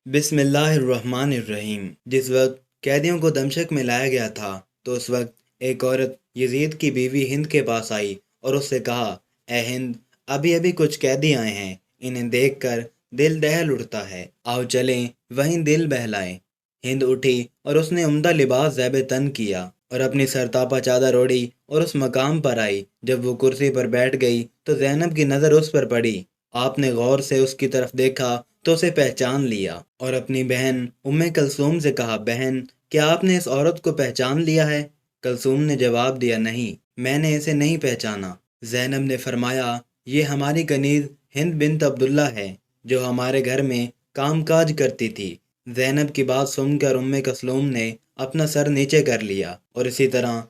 بسم اللہ الرحمن الرحیم۔ جس وقت قیدیوں کو دمشق میں لایا گیا تھا تو اس وقت ایک عورت یزید کی بیوی ہند کے پاس آئی اور اس سے کہا، اے ہند، ابھی ابھی کچھ قیدی آئے ہیں، انہیں دیکھ کر دل دہل اٹھتا ہے، آؤ چلیں وہیں دل بہلائیں۔ ہند اٹھی اور اس نے عمدہ لباس زیب تن کیا اور اپنی سرتاپا چادر اوڑھی اور اس مقام پر آئی۔ جب وہ کرسی پر بیٹھ گئی تو زینب کی نظر اس پر پڑی۔ آپ نے غور سے اس کی طرف دیکھا تو اسے پہچان لیا اور اپنی بہن ام کلثوم سے کہا، بہن، کیا آپ نے اس عورت کو پہچان لیا ہے؟ کلثوم نے جواب دیا، نہیں، میں نے اسے نہیں پہچانا۔ زینب نے فرمایا، یہ ہماری کنیز ہند بنت عبداللہ ہے جو ہمارے گھر میں کام کاج کرتی تھی۔ زینب کی بات سن کر ام کلثوم نے اپنا سر نیچے کر لیا اور اسی طرح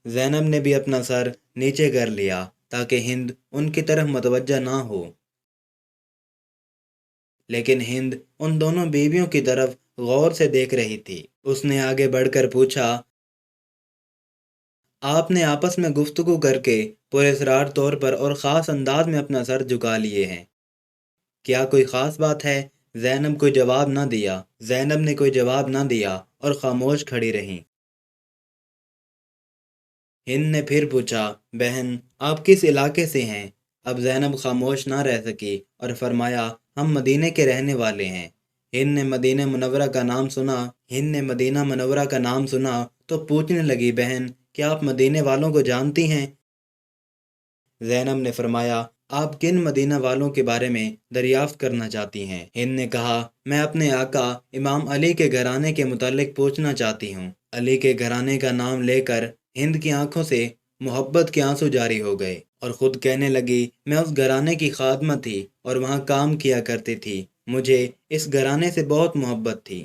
زینب نے بھی اپنا سر نیچے کر لیا تاکہ ہند ان کی طرف متوجہ نہ ہو، لیکن ہند ان دونوں بیویوں کی طرف غور سے دیکھ رہی تھی۔ اس نے آگے بڑھ کر پوچھا، آپ نے آپس میں گفتگو کر کے پراسرار طور پر اور خاص انداز میں اپنا سر جھکا لیے ہیں، کیا کوئی خاص بات ہے؟ زینب نے کوئی جواب نہ دیا اور خاموش کھڑی رہیں۔ ہند نے پھر پوچھا، بہن، آپ کس علاقے سے ہیں؟ اب زینب خاموش نہ رہ سکی اور فرمایا، ہم مدینے کے رہنے والے ہیں۔ ہند نے مدینہ منورہ کا نام سنا تو پوچھنے لگی، بہن، کیا آپ مدینے والوں کو جانتی ہیں؟ زینب نے فرمایا، آپ کن مدینہ والوں کے بارے میں دریافت کرنا چاہتی ہیں؟ ہند نے کہا، میں اپنے آقا امام علی کے گھرانے کے متعلق پوچھنا چاہتی ہوں۔ علی کے گھرانے کا نام لے کر ہند کی آنکھوں سے محبت کے آنسو جاری ہو گئے اور خود کہنے لگی، میں اس گھرانے کی خادمہ تھی اور وہاں کام کیا کرتی تھی۔ مجھے اس گھرانے سے بہت محبت تھی۔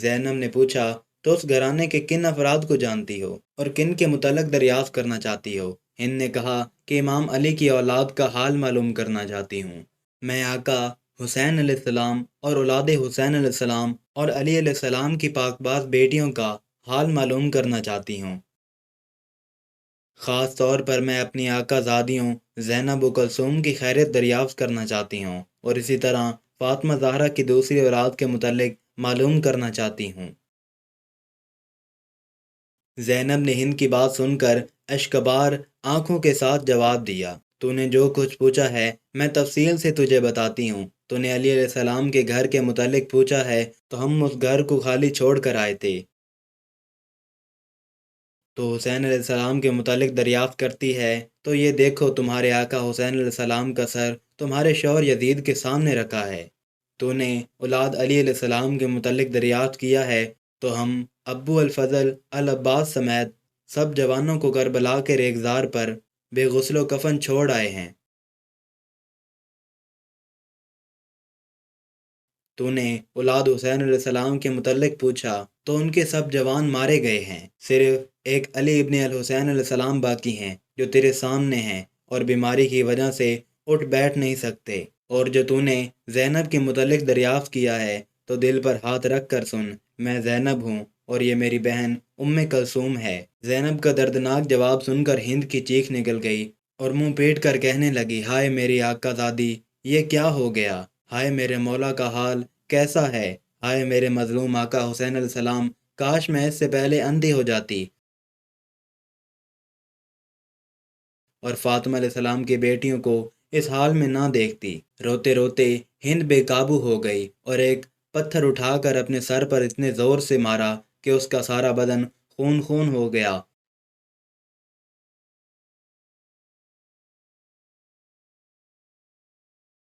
زینب نے پوچھا، تو اس گھرانے کے کن افراد کو جانتی ہو اور کن کے متعلق دریافت کرنا چاہتی ہو؟ ہند نے کہا کہ امام علی کی اولاد کا حال معلوم کرنا چاہتی ہوں۔ میں آقا حسین علیہ السلام اور اولاد حسین علیہ السلام اور علی علیہ السلام کی پاک باز بیٹیوں کا حال معلوم کرنا چاہتی ہوں۔ خاص طور پر میں اپنی آقا زادیوں زینب و کلثوم کی خیریت دریافت کرنا چاہتی ہوں اور اسی طرح فاطمہ زہرا کی دوسری اولاد کے متعلق معلوم کرنا چاہتی ہوں۔ زینب نے ہند کی بات سن کر اشکبار آنکھوں کے ساتھ جواب دیا، تو نے جو کچھ پوچھا ہے میں تفصیل سے تجھے بتاتی ہوں۔ تو نے علی علیہ السلام کے گھر کے متعلق پوچھا ہے تو ہم اس گھر کو خالی چھوڑ کر آئے تھے۔ تو حسین علیہ السلام کے متعلق دریافت کرتی ہے تو یہ دیکھو، تمہارے آقا حسین علیہ السلام کا سر تمہارے شوہر یزید کے سامنے رکھا ہے۔ تو نے اولاد علی علیہ السلام کے متعلق دریافت کیا ہے تو ہم ابو الفضل العباس سمیت سب جوانوں کو کربلا کے ریگزار پر بے غسل و کفن چھوڑ آئے ہیں۔ تو نے اولاد حسین علیہ السلام کے متعلق پوچھا تو ان کے سب جوان مارے گئے ہیں، صرف ایک علی ابن الحسین علیہ السلام باقی ہیں جو تیرے سامنے ہیں اور بیماری کی وجہ سے اٹھ بیٹھ نہیں سکتے۔ اور جو تو نے زینب کے متعلق دریافت کیا ہے تو دل پر ہاتھ رکھ کر سن، میں زینب ہوں اور یہ میری بہن ام کلثوم ہے۔ زینب کا دردناک جواب سن کر ہند کی چیخ نکل گئی اور منہ پیٹ کر کہنے لگی، ہائے میری آقا زادی، یہ کیا ہو گیا؟ ہائے میرے مولا کا حال کیسا ہے؟ ہائے میرے مظلوم آقا حسین علیہ السلام، کاش میں اس سے پہلے اندھی ہو جاتی اور فاطمہ علیہ السلام کی بیٹیوں کو اس حال میں نہ دیکھتی۔ روتے روتے ہند بے قابو ہو گئی اور ایک پتھر اٹھا کر اپنے سر پر اتنے زور سے مارا کہ اس کا سارا بدن خون خون ہو گیا۔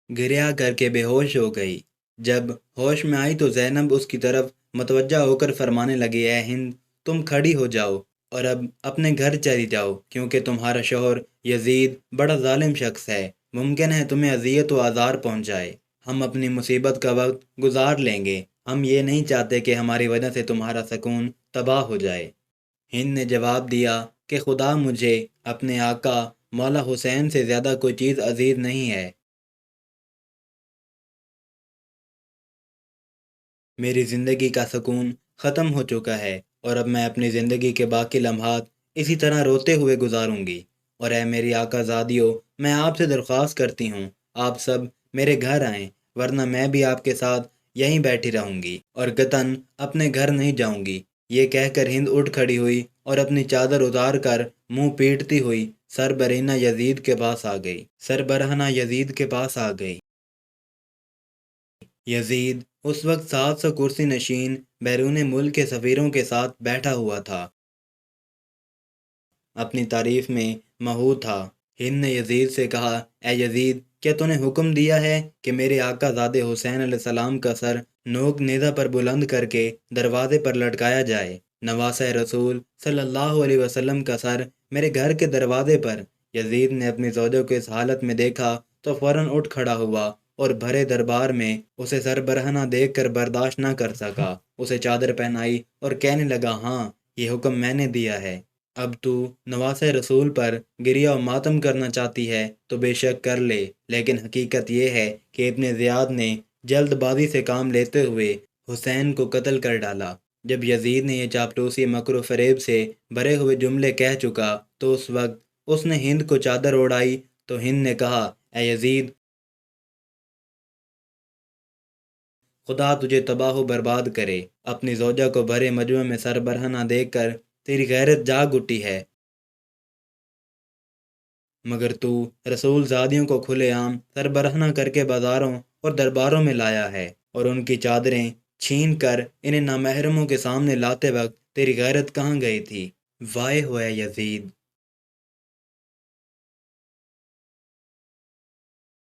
گریا کر کے بے ہوش ہو گئی۔ جب ہوش میں آئی تو زینب اس کی طرف متوجہ ہو کر فرمانے لگی، اے ہند، تم کھڑی ہو جاؤ اور اب اپنے گھر چلی جاؤ، کیونکہ تمہارا شوہر یزید بڑا ظالم شخص ہے، ممکن ہے تمہیں اذیت و آزار پہنچائے۔ ہم اپنی مصیبت کا وقت گزار لیں گے، ہم یہ نہیں چاہتے کہ ہماری وجہ سے تمہارا سکون تباہ ہو جائے۔ ہند نے جواب دیا کہ خدا، مجھے اپنے آقا مولا حسین سے زیادہ کوئی چیز عزیز نہیں ہے۔ میری زندگی کا سکون ختم ہو چکا ہے اور اب میں اپنی زندگی کے باقی لمحات اسی طرح روتے ہوئے گزاروں گی۔ اور اے میری آقا زادیوں، میں آپ سے درخواست کرتی ہوں آپ سب میرے گھر آئیں، ورنہ میں بھی آپ کے ساتھ یہیں بیٹھی رہوں گی اور قطعاً اپنے گھر نہیں جاؤں گی۔ یہ کہہ کر ہند اٹھ کھڑی ہوئی اور اپنی چادر اتار کر منہ پیٹتی ہوئی سربرہنہ یزید کے پاس آ گئی یزید اس وقت 700 کرسی نشین بیرون ملک کے سفیروں کے ساتھ بیٹھا ہوا تھا، اپنی تعریف میں مہو تھا۔ ہند نے یزید سے کہا، اے یزید، کیا تو نے حکم دیا ہے کہ میرے آقا زادے حسین علیہ السلام کا سر نوک نیزہ پر بلند کر کے دروازے پر لٹکایا جائے؟ نواسہ رسول صلی اللہ علیہ وسلم کا سر میرے گھر کے دروازے پر۔ یزید نے اپنی زوجہ کو اس حالت میں دیکھا تو فوراً اٹھ کھڑا ہوا اور بھرے دربار میں اسے سربرہنہ دیکھ کر برداشت نہ کر سکا، اسے چادر پہنائی اور کہنے لگا، ہاں، یہ حکم میں نے دیا ہے۔ اب تو نواسہ رسول پر گریہ و ماتم کرنا چاہتی ہے تو بے شک کر لے، لیکن حقیقت یہ ہے کہ ابن زیاد نے جلد بازی سے کام لیتے ہوئے حسین کو قتل کر ڈالا۔ جب یزید نے یہ چاپلوسی مکر و فریب سے بھرے ہوئے جملے کہہ چکا تو اس وقت اس نے ہند کو چادر اوڑھائی تو ہند نے کہا، اے یزید، خدا تجھے تباہ و برباد کرے، اپنی زوجہ کو بھرے مجمع میں سربرہنہ دیکھ کر تیری غیرت جاگ اٹھی ہے، مگر تو رسول زادیوں کو کھلے عام سربرہنہ کر کے بازاروں اور درباروں میں لایا ہے، اور ان کی چادریں چھین کر انہیں نامحرموں کے سامنے لاتے وقت تیری غیرت کہاں گئی تھی؟ وائے ہوئے یزید!